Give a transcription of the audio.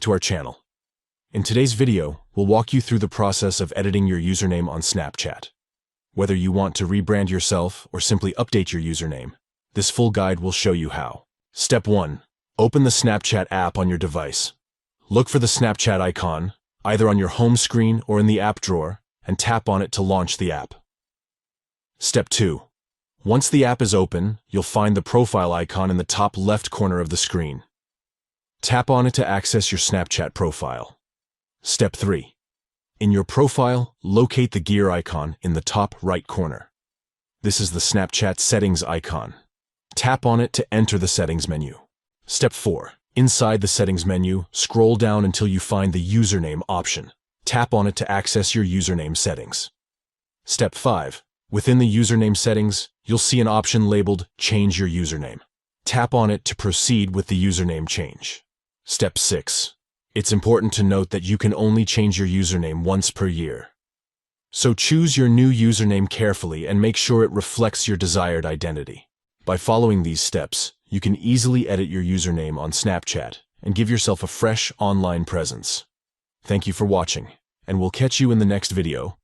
to our channel. In today's video, we'll walk you through the process of editing your username on Snapchat. Whether you want to rebrand yourself or simply update your username, this full guide will show you how. Step 1. Open the Snapchat app on your device. Look for the Snapchat icon, either on your home screen or in the app drawer, and tap on it to launch the app. Step 2. Once the app is open, you'll find the profile icon in the top left corner of the screen. Tap on it to access your Snapchat profile. Step 3. In your profile, locate the gear icon in the top right corner. This is the Snapchat settings icon. Tap on it to enter the settings menu. Step 4. Inside the settings menu, scroll down until you find the username option. Tap on it to access your username settings. Step 5. Within the username settings, you'll see an option labeled Change Your Username. Tap on it to proceed with the username change. Step 6. It's important to note that you can only change your username once per year. So choose your new username carefully and make sure it reflects your desired identity. By following these steps, you can easily edit your username on Snapchat and give yourself a fresh online presence. Thank you for watching, and we'll catch you in the next video.